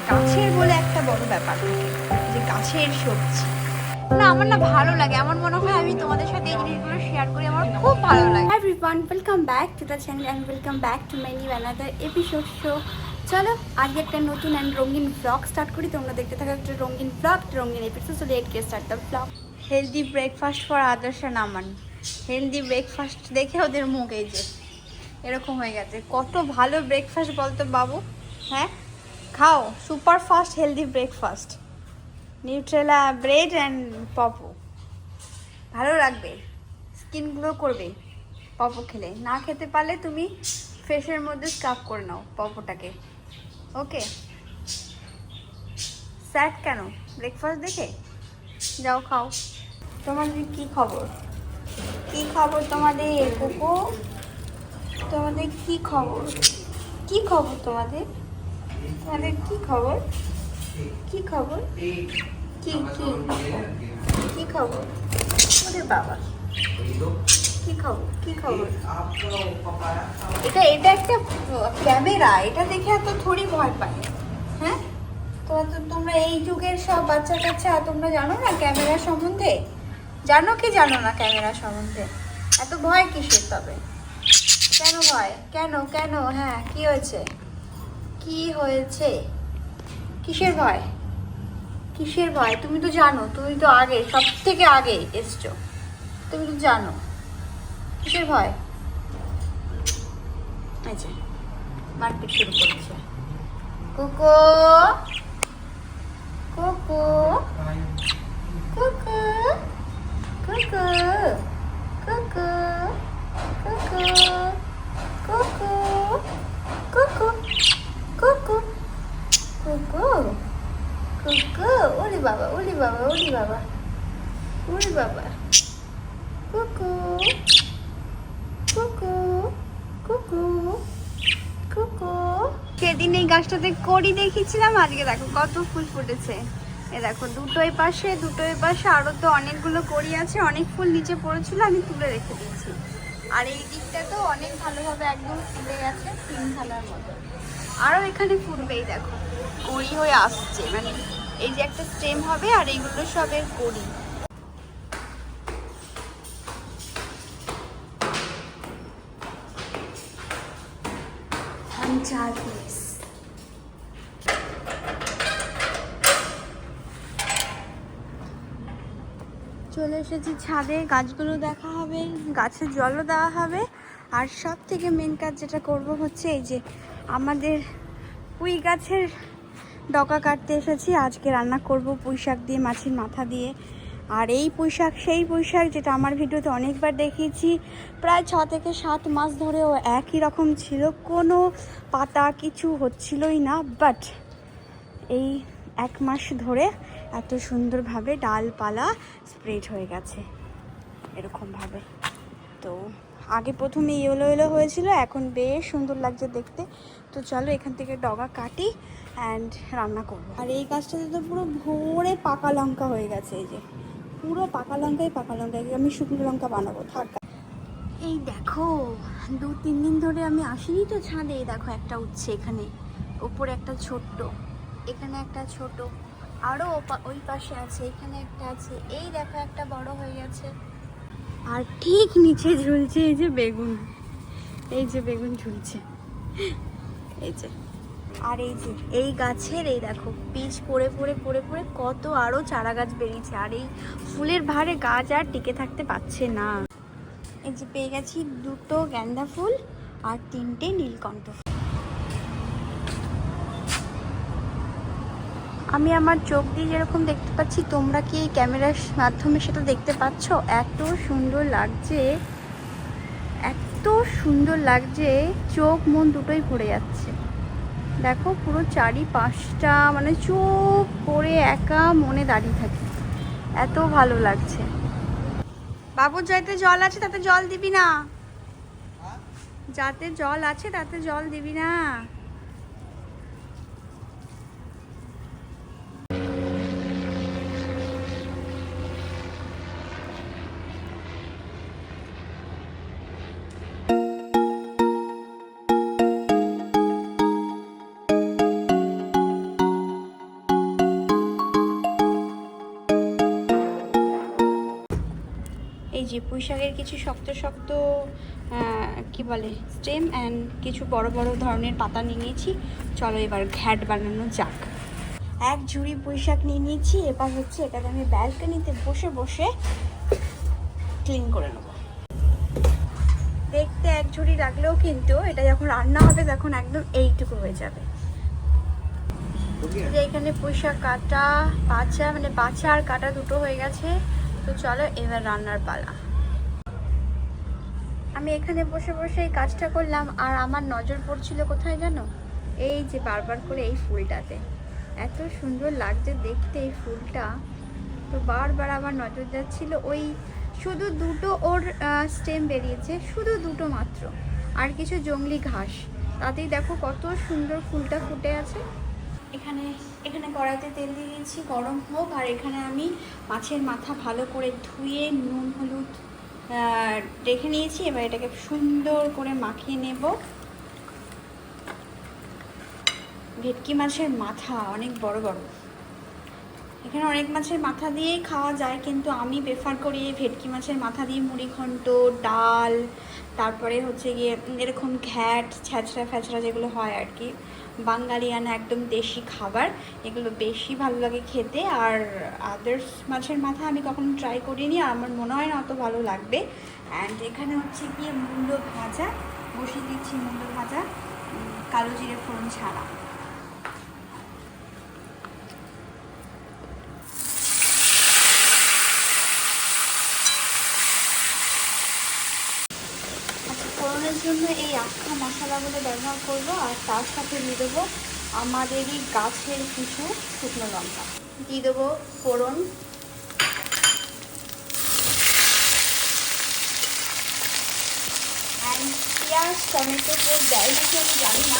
গাছের বলে একটা বড় ব্যাপার থাকে, যে গাছের সবজি না আমার না ভালো লাগে। আমার মনে হয় আমি তোমাদের সাথে এই জিনিসগুলো শেয়ার করি, আমার খুব ভালো লাগে। Hi everyone, welcome back to the channel and welcome back to my new another episode. চলো আজকে একটা নতুন অ্যান্ড রঙিন ব্লগ স্টার্ট করি। তোমরা দেখতে থাকো একটা রঙিন ব্লগ, রঙিন episode. So let's get start the blog. Healthy breakfast for others নামান। হেলদি ব্রেকফাস্ট দেখে ওদের মুখ এই যে এরকম হয়ে গেছে। কত ভালো ব্রেকফাস্ট বলতো বাবু। হ্যাঁ খাও, super fast healthy breakfast, Nutrela bread and পপো। ভালো লাগবে, স্কিন গ্লো করবে পপো খেলে। না খেতে পারলে তুমি ফেসের মধ্যে স্কার্ফ করে নাও পপোটাকে। ওকে, স্যাড কেন ব্রেকফাস্ট দেখে? যাও খাও। তোমাদের কি খবর? কি খবর তোমাদের কোকো? তোমাদের কি খবর? কি খবর তোমাদের? তোমাদের কি খবর? কি খবর? কি কি কি খবর? ওরে বাবা, কি খবর? কি খবর? এটা এটা একটা ক্যামেরা, এটা দেখে এত থোড়ি ভয় পায়। হ্যাঁ, তোমরা এই যুগের সব বাচ্চা কাচ্চা তোমরা জানো না ক্যামেরা সম্বন্ধে? জানো কি জানো না ক্যামেরা সম্বন্ধে? এত ভয় কিসের তবে? কেন ভয়? কেন কেন? হ্যাঁ, কি হয়েছে? কি হয়েছে? কিসের ভয়? কিসের ভয়? তুমি তো জানো, তুমি তো আগে, সব থেকে আগে এসছো, তুমি তো জানো। কিসের ভয়? আচ্ছা, মারপিট শুরু করেছে। Cocoa cocoa cocoa cocoa cocoa cocoa cocoa cocoa cocoa cocoa cocoa. ওরে বাবা, ওরে বাবা, ওরে বাবা, ওরে বাবা। Cocoa cocoa cocoa cocoa. সেদিন এই গাছটাতে কড়ি দেখিয়েছিলাম, আজকে দেখো কত ফুল ফুটেছে। এ দেখো দুটোই পাশে, দুটোই পাশে আরো তো অনেকগুলো কড়ি আছে। অনেক ফুল নিচে পড়েছিল, আমি তুলে রেখে দিয়েছি। আর এই দিকটা তো অনেক ভালোভাবে একদম ফুলে গেছে, পিঙ্ক কালার মতো। আরও এখানে ফুটবেই, দেখো কড়ি হয়ে আসছে, মানে এই যে একটা স্টেম হবে আর এইগুলো সবের কড়ি। চলে এসেছি ছাদে, গাছগুলো দেখা হবে, গাছের জলও দেওয়া হবে। আর সব থেকে মেন কাজ যেটা করব হচ্ছে এই যে আমাদের পুঁই গাছের ডগা কাটতে এসেছি। আজকে রান্না করব পুঁই শাক দিয়ে, মাছের মাথা দিয়ে। আর এই পুঁই শাক সেই পুঁই শাক যেটা আমার ভিডিওতে অনেকবার দেখিয়েছি। প্রায় 6 থেকে 7 মাস ধরেও একই রকম ছিল, কোনো পাতা কিছু হচ্ছিলই না। বাট এই 1 মাস ধরে এত সুন্দরভাবে ডালপালা স্প্রেড হয়ে গেছে এরকমভাবে। তো আগে প্রথমে ইয়েলো ইয়েলো হয়েছিল, এখন বেশ সুন্দর লাগছে দেখতে। তো চলো এখান থেকে ডগা কাটি অ্যান্ড রান্না করবো। আর এই গাছটাতে তো পুরো ভরে পাকা লঙ্কা হয়ে গেছে, এই যে পুরো পাকা লঙ্কায় পাকা লঙ্কায়। আমি শুকনো লঙ্কা বানাবো থাক। এই দেখো 2-3 দিন ধরে আমি আসিনি তো ছাদে। দেখো একটা উঠছে এখানে, ওপরে একটা ছোট্ট, এখানে একটা ছোট, আরও ওই পাশে আছে, এখানে একটা আছে। এই দেখো একটা বড় হয়ে গেছে। আর ঠিক নিচে ঝুলছে এই যে বেগুন, এই যে বেগুন ঝুলছে এই যে। আর এই যে এই গাছের এই দেখো বীজ পড়ে পড়ে পড়ে পড়ে কত আরও চারা গাছ বেরিয়েছে। আর এই ফুলের ভারে গাছ আর টিকে থাকতে পারছে না। এই যে পেয়ে গেছি 2টো গ্যান্দা ফুল আর 3টে নীলকণ্ঠ ফুল। আমি আমার চোখ দিয়ে যেরকম দেখতে পাচ্ছি, তোমরা কি এই ক্যামেরার মাধ্যমে সেটা দেখতে পাচ্ছ? এত সুন্দর লাগছে, এত সুন্দর লাগছে, চোখ মন দুটোই ভরে যাচ্ছে। দেখো পুরো চারিপাশটা মানে চোখ করে একা মনে দাঁড়িয়ে থাকি, এত ভালো লাগছে। বাবুর যাতে জল আছে তাতে জল দিবি না, যাতে জল আছে তাতে জল দিবি না। যে পুঁই শাকের কিছু শক্ত শক্ত কি বলে স্টেম অ্যান্ড কিছু বড় বড় ধরনের পাতা নিয়ে নিয়েছি। চলো এবার ঘ্যাট বানানো যাক। এক ঝুড়ি পুঁই শাক নিয়ে নিয়েছি। এবার হচ্ছে এটাকে আমি ব্যালকনিতে বসে বসে ক্লিন করে নেবো। দেখতে এক ঝুড়ি লাগলেও কিন্তু এটা যখন রান্না হবে তখন একদম এইটুকু হয়ে যাবে। যে এখানে পুঁই শাক কাটা বাছা, মানে বাছা আর কাটা দুটো হয়ে গেছে। তো চলো এবার রান্নার পালা। আমি এখানে বসে বসে এই কাজটা করলাম, আর আমার নজর পড়ছিল কোথায় জানো? এই যে বারবার করে এই ফুলটাতে, এত সুন্দর লাগছে দেখতে এই ফুলটা। তো বারবার আমার নজর যাচ্ছিল ওই, শুধু দুটো ওর স্টেম বেরিয়েছে, শুধু দুটো মাত্র, আর কিছু জংলি ঘাস, তাতেই দেখো কত সুন্দর ফুলটা ফুটে আছে। এখানে কড়াইতে তেল দিয়ে দিয়েছি, গরম হোক। আর এখানে আমি মাছের মাথা ভালো করে ধুয়ে নুন হলুদ রেখে নিয়েছি। এবার এটাকে সুন্দর করে মাখিয়ে নেব। ভেটকি মাছের মাথা অনেক বড় বড়, এখানে অনেক মাছের মাথা দিয়েই খাওয়া যায়, কিন্তু আমি প্রেফার করি ভেটকি মাছের মাথা দিয়ে মুড়ি ঘন্ট, ডাল, তারপরে হচ্ছে গিয়ে এরকম ঘ্যাট ছ্যাঁচড়া ফ্যাচড়া যেগুলো হয় আর কি, বাঙালিয়ানা একদম দেশি খাবার, এগুলো বেশি ভালো লাগে খেতে। আর আদার্স মাছের মাথা আমি কখনো ট্রাই করিনি, আর আমার মনে হয় না অত ভালো লাগবে। অ্যান্ড এখানে হচ্ছে গিয়ে মূলো ভাজা বসিয়ে দিচ্ছি, মূলো ভাজা কালো জিরে ফোড়ন ছাড়া। ফোড়নের জন্য এই আখা মশলাগুলো ব্যবহার করব, আর তার সাথে দিয়ে দেবো আমাদেরই গাছের কিছু শুকনো লঙ্কা দিয়ে দেবো ফোড়ন। অ্যান্ড পেঁয়াজ টমেটো কেউ দেয় নাকি আমি জানি না,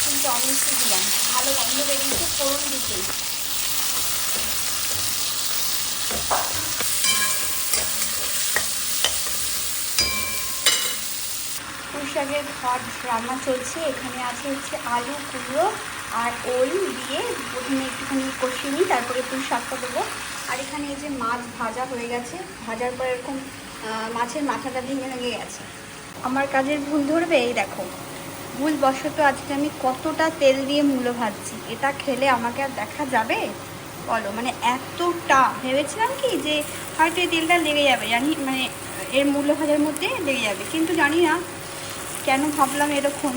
কিন্তু আমি একটু দিলাম, ভালো গন্ধ বেরিয়েছে ফোড়ন দিতেই। পুঁই শাকের ঘট রান্না চলছে। এখানে আছে হচ্ছে আলু কুমড়ো আর ওল দিয়ে প্রথমে একটুখানি কষিয়ে নিই, তারপরে পুঁই শাকটা দেবো। আর এখানে এই যে মাছ ভাজা হয়ে গেছে, ভাজার পর এরকম মাছের মাথাটা ভেঙে ভেঙে গেছে। আমার কাজের ভুল ধরবে? এই দেখো, ভুলবশত আজকে আমি কতটা তেল দিয়ে মূলো ভাজছি। এটা খেলে আমাকে আর দেখা যাবে বলো? মানে এতটা ভেবেছিলাম কি যে হয়তো এই তেলটা লেগে যাবে, জানি মানে এর মূলো ভাজার মধ্যে লেগে যাবে, কিন্তু জানি না কেন ভাবলাম এরকম।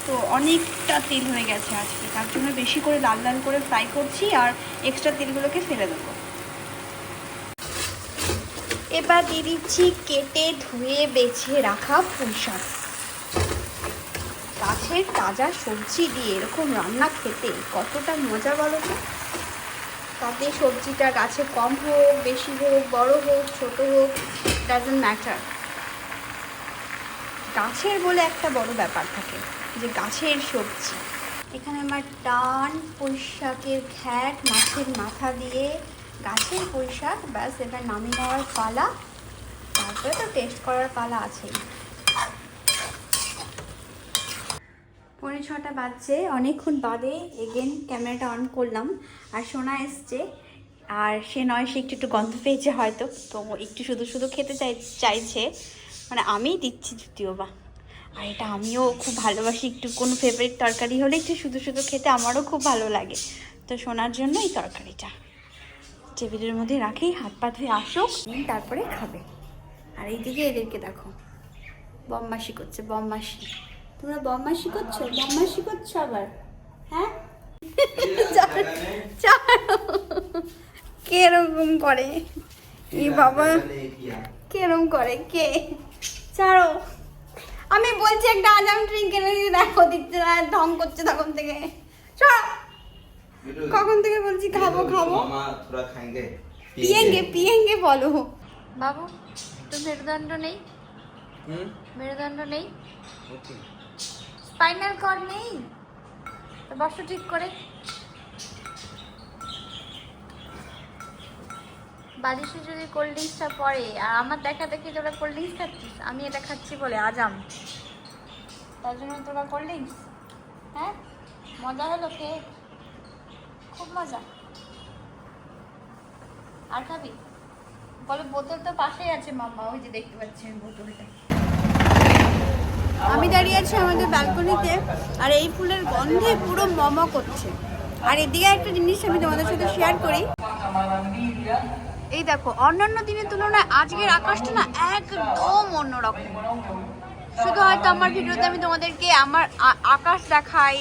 তো অনেকটা তেল হয়ে গেছে আজকে, তার জন্য বেশি করে লাল লাল করে ফ্রাই করছি, আর এক্সট্রা তেলগুলোকে ফেলে দেবো। এবার দিয়ে দিচ্ছি কেটে ধুয়ে বেছে রাখা পুঁই শাক। গাছের তাজা সবজি দিয়ে এরকম রান্না খেতে কতটা মজা বলো তো? তাতে সবজিটা গাছে কম হোক বেশি হোক, বড় হোক ছোট হোক, ডাজন্ট ম্যাটার, গাছের বলে একটা বড় ব্যাপার থাকে যে গাছের সবজি। এখানে আমার টান পুঁই শাকের ঘ্যাট মাছের মাথা দিয়ে গাছের পুঁই শাক, ব্যাস এবার নামিয়ে নেওয়ার পালা, তারপরে তো টেস্ট করার পালা আছেই। 5:45 বাজছে, অনেকক্ষণ বাদে এগেন ক্যামেরাটা অন করলাম, আর সোনা এসছে, আর সে নয় সে একটু গন্ধ পেয়েছে হয়তো, তো একটু শুধু শুধু খেতে চাইছে, মানে আমিই দিচ্ছি যদিও বা। আর এটা আমিও খুব ভালোবাসি, একটু কোনো ফেভারিট তরকারি হলে একটু শুধু শুধু খেতে আমারও খুব ভালো লাগে। তো শোনার জন্য এই তরকারিটা টেবিলের মধ্যে রাখি, হাত পা ধুয়ে আসুক তারপরে খাবে। আর এইদিকে এদেরকে দেখো বদমাশি করছে, বদমাশি। তোমরা বদমাশি করছো, বদমাশি করছো আবার, হ্যাঁ? কেরকম করে এই বাবা, কেরকম করে কে? ছাড়ো, আমি বলছি একটা আজাম ড্রিঙ্ক এনে দিয়ে দেখো, দিচ্ছে না, ঢং করছে তখন থেকে। কখন থেকে বলছি খাবো খাবো, পিয়েঙ্গে বলো। বাবু তো মেরুদণ্ড নেই, মেরুদণ্ড নেই, স্পাইনাল কর্ড নেই, তো বসো ঠিক করে। বালিশে যদি কোল্ড ড্রিঙ্কসটা পড়ে, আর আমার দেখা দেখি তোরা কোল্ড ড্রিঙ্কস খাচ্ছিস, আমি এটা খাচ্ছি বলে আজাম, তার জন্য তোরা কোল্ড ড্রিঙ্কস। হ্যাঁ, মজা হলো খেয়ে, খুব মজা। আর খাবি? বলো বোতল তো পাশেই আছে মাম্মা, ওই যে দেখতে পাচ্ছেন বোতলটা। আমি দাঁড়িয়ে আছি আমাদের ব্যালকনিতে, আর এই ফুলের গন্ধে পুরো মম করছে। আর এদিকে একটা জিনিস আমি তোমাদের সাথে শেয়ার করি, এই দেখো অন্যান্য দিনের তুলনায় আজকের আকাশটা না একদম অন্যরকম। শুধু হয়তো আমার ভিডিওতে আমি তোমাদেরকে আমার আকাশ দেখাই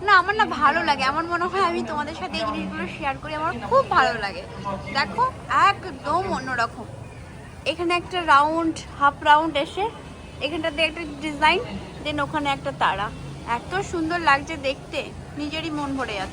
না, আমার না ভালো লাগে, আমার মনে হয় আমি তোমাদের সাথে এই জিনিসগুলো শেয়ার করি, আমার খুব ভালো লাগে। দেখো একদম অন্যরকম। এখানে একটা রাউন্ড, হাফ রাউন্ড এসে এখানটাতে একটা ডিজাইন, দেন ওখানে একটা তারা, এত সুন্দর লাগছে দেখতে, নিজেরই মন ভরে যাচ্ছে।